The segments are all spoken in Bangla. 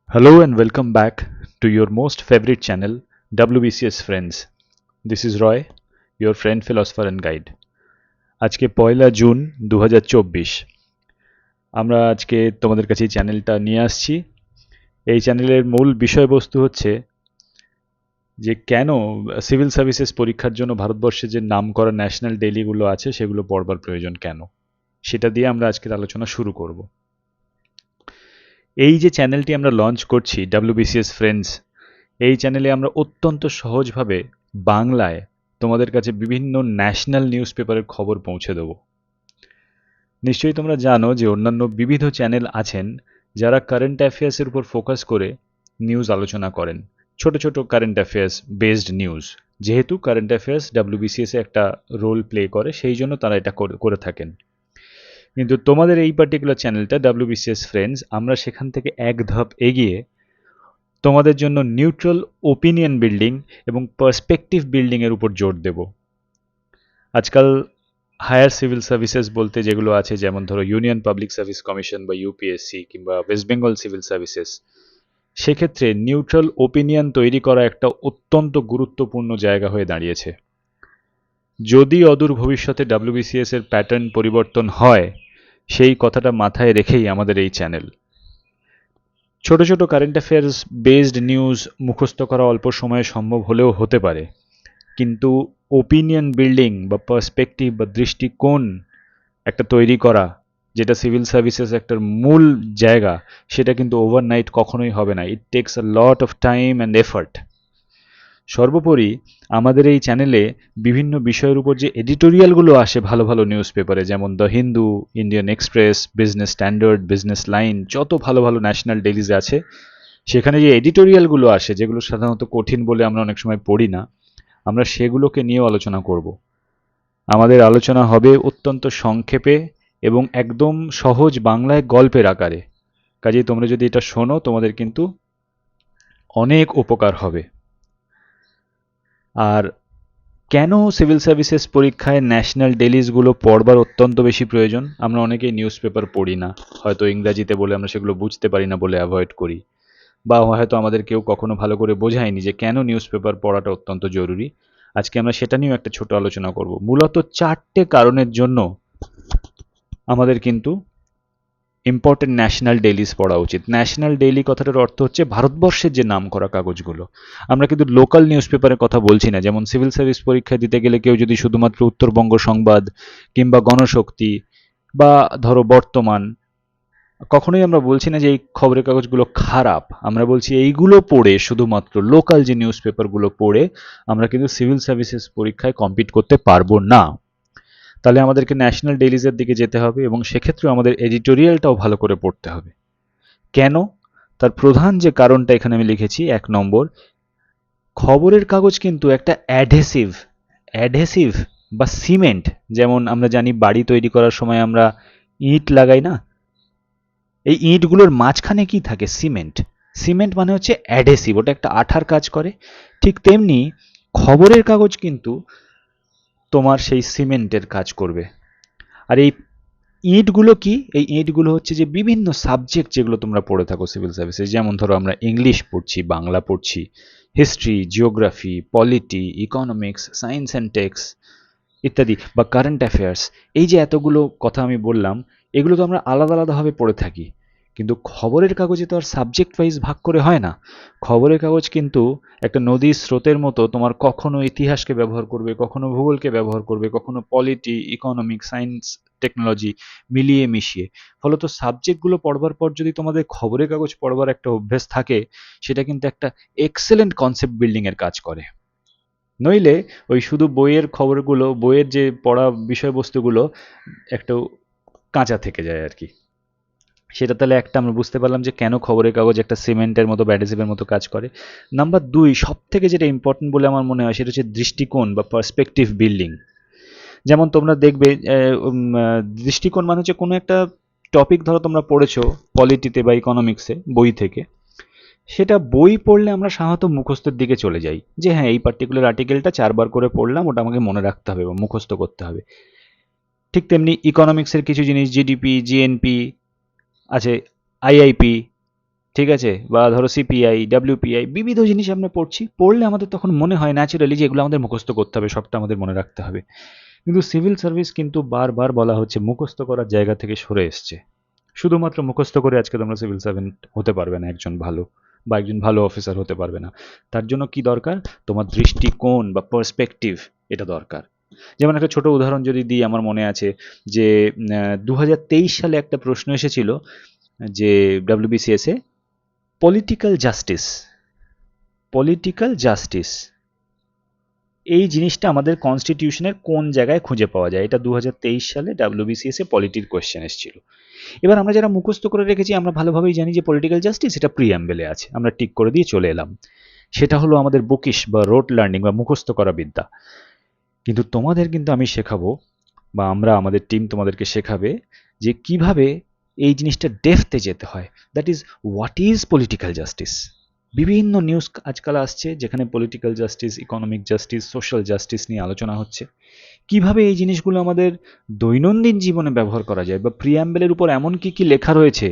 Hello and welcome back to your most favorite channel, WBCS Friends. This is Roy, your friend, philosopher and guide. আজকে পয়লা জুন 2024 আমরা আজকে তোমাদের কাছে এই চ্যানেলটা নিয়ে আসছি। এই চ্যানেলের মূল বিষয়বস্তু হচ্ছে যে কেন সিভিল সার্ভিসেস পরীক্ষার জন্য ভারতবর্ষে যে নামকরা ন্যাশনাল ডেইলিগুলো আছে সেগুলো পড়বার প্রয়োজন কেন, সেটা দিয়ে আমরা আজকের আলোচনা শুরু করব। এই যে চ্যানেলটি আমরা লঞ্চ করছি, WBCS ফ্রেন্ডস, এই চ্যানেলে আমরা অত্যন্ত সহজভাবে বাংলায় তোমাদের কাছে বিভিন্ন ন্যাশনাল নিউজ পেপারের খবর পৌঁছে দেব। নিশ্চয়ই তোমরা জানো যে অন্যান্য বিবিধ চ্যানেল আছেন যারা কারেন্ট অ্যাফেয়ার্সের উপর ফোকাস করে নিউজ আলোচনা করেন, ছোট ছোট কারেন্ট অ্যাফেয়ার্স বেসড নিউজ। যেহেতু কারেন্ট অ্যাফেয়ার্স WBCS এ একটা রোল প্লে করে, সেই জন্য তারা এটা করে থাকেন। কিন্তু তোমাদের এই পার্টিকুলার চ্যানেলটা WBCS ফ্রেন্ডস, আমরা সেখান থেকে এক ধাপ এগিয়ে তোমাদের জন্য নিউট্রাল ওপিনিয়ন বিল্ডিং এবং পার্সপেক্টিভ বিল্ডিংয়ের উপর জোর দেব। আজকাল হায়ার সিভিল সার্ভিসেস বলতে যেগুলো আছে, যেমন ধরো ইউনিয়ন পাবলিক সার্ভিস কমিশন বা ইউপিএসসি কিংবা ওয়েস্ট বেঙ্গল সিভিল সার্ভিসেস, সেক্ষেত্রে নিউট্রাল ওপিনিয়ন তৈরি করা একটা অত্যন্ত গুরুত্বপূর্ণ জায়গা হয়ে দাঁড়িয়েছে। যদি অদূর ভবিষ্যতে WBCS এর প্যাটার্ন পরিবর্তন হয়, সেই কথাটা মাথায় রেখেই আমাদের এই চ্যানেল। ছোট ছোট কারেন্ট অ্যাফেয়ার্স বেসড নিউজ মুখস্থ করা অল্প সময়ে সম্ভব হলেও হতে পারে, কিন্তু ওপিনিয়ন বিল্ডিং বা পার্সপেক্টিভ বা দৃষ্টিকোণ একটা তৈরি করা, যেটা সিভিল সার্ভিসেস একটা মূল জায়গা, সেটা কিন্তু ওভারনাইট কখনোই হবে না। ইট tax a lot of time and effort. সর্বোপরি আমাদের এই চ্যানেলে বিভিন্ন বিষয়ের উপর যে এডিটোরিয়ালগুলো আসে ভালো ভালো নিউজ পেপারে, যেমন the Hindu, Indian express, business standard, business line, যত ভালো ভালো ন্যাশনাল ডেইলিজ আছে, সেখানে যে এডিটোরিয়ালগুলো আসে, যেগুলো সাধারণত কঠিন বলে আমরা অনেক সময় পড়ি না, আমরা সেগুলোকে নিয়েও আলোচনা করব। আমাদের আলোচনা হবে অত্যন্ত সংক্ষেপে এবং একদম সহজ বাংলায় গল্পের আকারে। কাজেই তোমরা যদি এটা শোনো, তোমাদের কিন্তু অনেক উপকার হবে। আর কেন সিভিল সার্ভিসেস পরীক্ষায় ন্যাশনাল ডেইলিজগুলো পড়বার অত্যন্ত বেশি প্রয়োজন? আমরা অনেকেই নিউজ পেপার পড়ি না, হয়তো ইংরাজিতে বলে আমরা সেগুলো বুঝতে পারি না বলে অ্যাভয়েড করি, বা হয়তো আমাদের কেউ কখনো ভালো করে বোঝায়নি যে কেন নিউজ পেপার পড়াটা অত্যন্ত জরুরি। আজকে আমরা সেটা নিয়েও একটা ছোট আলোচনা করব। মূলত 4টে কারণের জন্য আমাদের কিন্তু ইম্পর্টেন্ট ন্যাশনাল ডেইলিজ পড়া উচিত। ন্যাশনাল ডেইলি কথাটার অর্থ হচ্ছে ভারতবর্ষের যে নামকরা কাগজগুলো। আমরা কিন্তু লোকাল নিউজ পেপারের কথা বলছি না। যেমন সিভিল সার্ভিস পরীক্ষা দিতে গেলে কেউ যদি শুধুমাত্র উত্তরবঙ্গ সংবাদ কিংবা গণশক্তি বা ধরো বর্তমান, কখনোই আমরা বলছি না যে এই খবরের কাগজগুলো খারাপ। আমরা বলছি এইগুলো পড়ে, শুধুমাত্র লোকাল যে নিউজ পেপারগুলো পড়ে আমরা কিন্তু সিভিল সার্ভিসেস পরীক্ষায় কম্পিট করতে পারবো না। তাহলে আমাদেরকে ন্যাশনাল ডেইলিজের দিকে যেতে হবে এবং সেক্ষেত্রেও আমাদের এডিটোরিয়ালটাও ভালো করে পড়তে হবে। কেন? তার প্রধান যে কারণটা এখানে আমি লিখেছি, 1 নম্বর, খবরের কাগজ কিন্তু একটা অ্যাডহেসিভ অ্যাডহেসিভ বা সিমেন্ট। যেমন আমরা জানি বাড়ি তৈরি করার সময় আমরা ইট লাগাই না, এই ইঁটগুলোর মাঝখানে কি থাকে? সিমেন্ট। সিমেন্ট মানে হচ্ছে অ্যাডহেসিভ, ওটা একটা আঠার কাজ করে। ঠিক তেমনি খবরের কাগজ কিন্তু তোমার সেই সিমেন্টের কাজ করবে। আর এই ইঁটগুলো কি? এই ইঁটগুলো হচ্ছে যে বিভিন্ন সাবজেক্ট যেগুলো তোমরা পড়ে থাকো সিভিল সার্ভিসে, যেমন ধরো আমরা ইংলিশ পড়ছি, বাংলা পড়ছি, history, geography, polity, economics, science and tech ইত্যাদি, বা কারেন্ট অ্যাফেয়ার্স। এই যে এতগুলো কথা আমি বললাম, এগুলো তো আমরা আলাদা আলাদাভাবে পড়ে থাকি, কিন্তু খবরের কাগজে তো আর সাবজেক্ট ওয়াইজ ভাগ করে হয় না। খবরের কাগজ কিন্তু একটা নদীর স্রোতের মতো, তোমার কখনো ইতিহাসকে ব্যবহার করবে, কখনো ভূগোলকে ব্যবহার করবে, কখনো পলিটি, ইকোনমিক্স, সায়েন্স, টেকনোলজি মিলিয়ে মিশিয়ে। ফলত সাবজেক্টগুলো পড়বার পর যদি তোমাদের খবরের কাগজ পড়বার একটা অভ্যেস থাকে, সেটা কিন্তু একটা এক্সেলেন্ট কনসেপ্ট বিল্ডিংয়ের কাজ করে। নইলে ওই শুধু বইয়ের খবরগুলো, বইয়ের যে পড়া বিষয়বস্তুগুলো একটু কাঁচা থেকে যায় আর কি। সেটা তাহলে একটা আমরা বুঝতে পারলাম যে কেন খবরের কাগজ একটা সিমেন্টের মতো, ব্যাডেসিভের মতো কাজ করে। নাম্বার 2, সব থেকে যেটা ইম্পর্টেন্ট বলে আমার মনে হয়, সেটা হচ্ছে দৃষ্টিকোণ বা পার্সপেক্টিভ বিল্ডিং। যেমন তোমরা দেখবে দৃষ্টিকোণ মানে হচ্ছে কোনো একটা টপিক ধরো তোমরা পড়েছো পলিটিতে বা ইকোনমিক্সে বই থেকে, সেটা বই পড়লে আমরা সাধারণত মুখস্থের দিকে চলে যাই, যে হ্যাঁ এই পার্টিকুলার আর্টিকেলটা 4বার করে পড়লাম, ওটা আমাকে মনে রাখতে হবে বা মুখস্থ করতে হবে। ঠিক তেমনি ইকোনমিক্সের কিছু জিনিস, জিডিপি, জিএনপি আছে, আইআইপি, ঠিক আছে, বা ধরো সিপিআই, ডাব্লিউপিআই, বিবিধ জিনিস আমরা পড়ছি, পড়লে আমাদের তখন মনে হয় ন্যাচারালি যে এগুলো আমাদের মুখস্থ করতে হবে, সবটা আমাদের মনে রাখতে হবে। কিন্তু সিভিল সার্ভিস কিন্তু বারবার বলা হচ্ছে মুখস্থ করার জায়গা থেকে সরে এসছে। শুধুমাত্র মুখস্থ করে আজকে তোমরা সিভিল সার্ভেন্ট হতে পারবে না একজন ভালো, বা একজন ভালো অফিসার হতে পারবে না। তার জন্য কি দরকার? তোমার দৃষ্টিকোণ বা পার্সপেক্টিভ, এটা দরকার। যেমন একটা ছোট উদাহরণ যদি দিই, আমার মনে আছে যে 2023 সালে একটা প্রশ্ন এসেছিল যে ডাব্লিউবিসিএস এ, পলিটিক্যাল জাস্টিস, পলিটিক্যাল জাস্টিস এই জিনিসটা আমাদের কনস্টিটিউশনের কোন জায়গায় খুঁজে পাওয়া যায়? এটা 2023 সালে ডাব্লিউবিসিএস এ পলিটির কোয়েশ্চেন এসেছিল। এবার আমরা যারা মুখস্থ করে রেখেছি আমরা ভালোভাবেই জানি যে পলিটিক্যাল জাস্টিস এটা প্রিঅ্যাম্বেলে আছে, আমরা টিক করে দিয়ে চলে এলাম। সেটা হলো আমাদের বুকিশ বা রোট লার্নিং বা মুখস্থ করা বিদ্যা। কিন্তু তোমাদের কিন্তু আমি শেখাবো, বা আমরা, আমাদের টিম তোমাদেরকে শেখাবে যে কিভাবে এই জিনিসটা ডেপথে যেতে হয়। That is, what is political justice. বিভিন্ন নিউজ আজকাল আসছে যেখানে political justice, economic justice, social justice নিয়ে আলোচনা হচ্ছে। কিভাবে এই জিনিসগুলো আমাদের দৈনন্দিন জীবনে ব্যবহার করা যায়, বা প্রিঅ্যাম্বেলের উপর এমন কি কি লেখা রয়েছে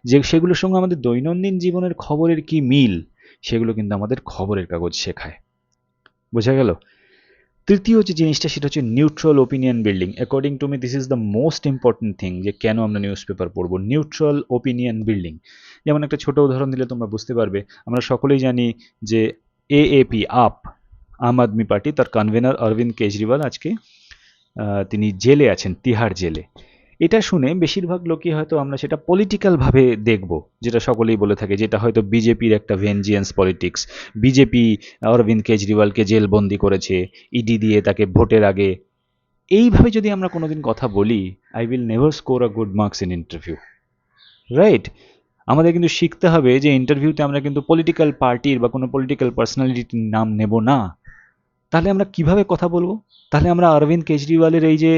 যে সেগুলোর সঙ্গে আমাদের দৈনন্দিন জীবনের খবরের কি মিল, সেগুলো কিন্তু আমাদের খবরের কাগজ শেখায়। বোঝা গেল? তৃতীয় যে জিনিসটা সেটা হচ্ছে neutral opinion building. According to me this is the most important thing, যে কেন আমরা নিউজ পেপার পড়বো। নিউট্রাল ওপিনিয়ন বিল্ডিং, যেমন একটা ছোট উদাহরণ দিলে তোমরা বুঝতে পারবে। আমরা সকলেই জানি যে এএপি, আপ, আম আদমি পার্টি, তার কনভেনার অরবিন্দ কেজরিওয়াল আজকে তিনি জেলে আছেন, তিহাড় জেলে। এটা শুনে বেশিরভাগ লোকই হয়তো আমরা সেটা পলিটিক্যালভাবে দেখব, যেটা সকলেই বলে থাকে, যেটা হয়তো বিজেপির একটা ভেঞ্জিয়েন্স পলিটিক্স। বিজেপি অরবিন্দ কেজরিওয়ালকে জেলবন্দি করেছে, ইডি দিয়ে তাকে ভোটের আগে। এইভাবে যদি আমরা কোনোদিন কথা বলি, I will never score a good marks in interview, right? আমাদের কিন্তু শিখতে হবে যে ইন্টারভিউতে আমরা কিন্তু পলিটিক্যাল পার্টির বা কোনো পলিটিক্যাল পার্সোনালিটির নাম নেব না। তাহলে আমরা কিভাবে কথা বলবো? তাহলে আমরা অরবিন্দ কেজরিওয়ালের এই যে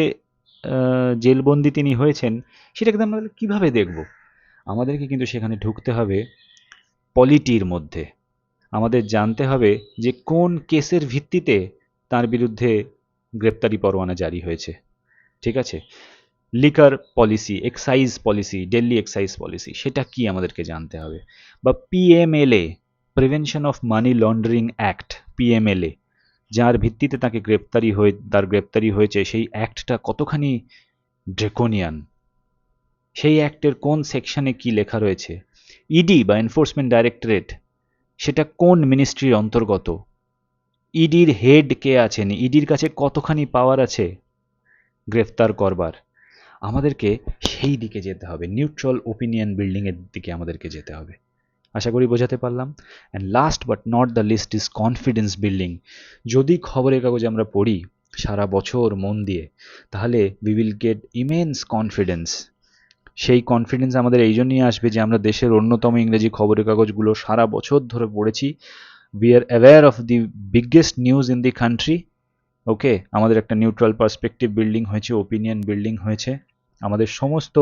জেলবন্দি তিনি হয়েছেন, সেটাকে আমরা কিভাবে দেখব? আমাদেরকে কিন্তু সেখানে ঢুকতে হবে পলিটির মধ্যে। আমাদের জানতে হবে যে কোন কেসের ভিত্তিতে তার বিরুদ্ধে গ্রেপ্তারি পরোয়ানা জারি হয়েছে। ঠিক আছে? Liquor policy, excise policy, Delhi excise policy, সেটা কি আমাদেরকে জানতে হবে। বা PMLA, prevention of money laundering act, PMLA, যার ভিত্তিতে তার গ্রেপ্তারি হয়েছে, সেই অ্যাক্টটা কতখানি ড্রেকোনিয়ান, সেই অ্যাক্টের কোন সেকশনে কি লেখা রয়েছে। ইডি বা এনফোর্সমেন্ট ডাইরেক্টরেট, সেটা কোন মিনিস্ট্রির অন্তর্গত, ইডির হেড কে আছেন, ইডির কাছে কতখানি পাওয়ার আছে গ্রেফতার করবার। আমাদেরকে সেই দিকে যেতে হবে, নিউট্রাল ওপিনিয়ন বিল্ডিংয়ের দিকে আমাদেরকে যেতে হবে। আশা করি বোঝাতে পারলাম। And last but not the least is confidence building. যদি খবরের কাগজে আমরা পড়ি সারা বছর মন দিয়ে, তাহলে we will get immense confidence. সেই কনফিডেন্স আমাদের এই জন্যই আসবে যে আমরা দেশের অন্যতম ইংরেজি খবরের কাগজগুলো সারা বছর ধরে পড়েছি। We are aware of the biggest news in the country. Okay, আমাদের একটা নিউট্রাল পার্সপেক্টিভ বিল্ডিং হয়েছে, ওপিনিয়ন বিল্ডিং হয়েছে। আমাদের সমস্ত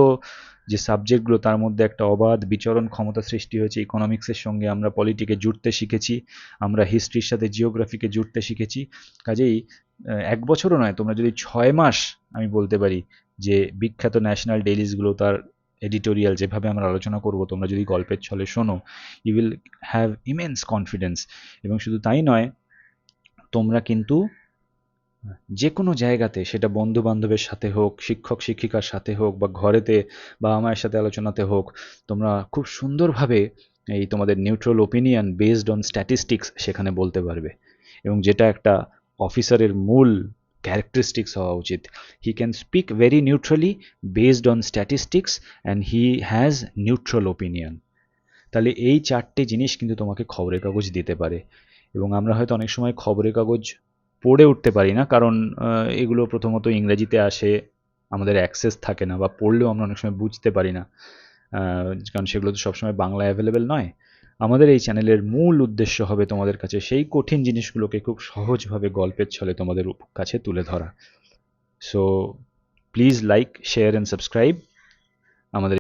যে সাবজেক্টগুলো তার মধ্যে একটা অবাধ বিচরণ ক্ষমতা সৃষ্টি হয়েছে। ইকোনমিক্সের সঙ্গে আমরা পলিটিকে জুড়তে শিখেছি, আমরা হিস্ট্রির সাথে জিওগ্রাফিকে জুড়তে শিখেছি। কাজেই 1 বছরও নয়, তোমরা যদি 6 মাস, আমি বলতে পারি যে বিখ্যাত ন্যাশনাল ডেইলিসগুলো তার এডিটোরিয়াল যেভাবে আমরা আলোচনা করব, তোমরা যদি গল্পের ছলে শোনো, you will have immense confidence. এবং শুধু তাই নয়, তোমরা কিন্তু যে কোনো জায়গাতে, সেটা বন্ধু বান্ধবের সাথে হোক, শিক্ষক শিক্ষিকার সাথে হোক, বা ঘরেতে বাবা মায়ের সাথে আলোচনাতে হোক, তোমরা খুব সুন্দরভাবে এই তোমাদের neutral opinion based on statistics সেখানে বলতে পারবে। এবং যেটা একটা অফিসারের মূল ক্যারেক্টারিস্টিক্স হওয়া উচিত, he can speak very neutrally based on statistics and he has neutral opinion. তাহলে এই 4টে জিনিস কিন্তু তোমাকে খবরের কাগজ দিতে পারে। এবং আমরা হয়তো অনেক সময় খবরের কাগজ পড়ে উঠতে পারি না, কারণ এগুলো প্রথমত ইংরেজিতে আসে, আমাদের অ্যাক্সেস থাকে না, বা পড়লেও আমরা অনেক সময় বুঝতে পারি না, কারণ সেগুলো তো সবসময় বাংলায় অ্যাভেলেবেল নয়। আমাদের এই চ্যানেলের মূল উদ্দেশ্য হবে তোমাদের কাছে সেই কঠিন জিনিসগুলোকে খুব সহজভাবে গল্পের ছলে তোমাদের কাছে তুলে ধরা। So please like, share and subscribe আমাদের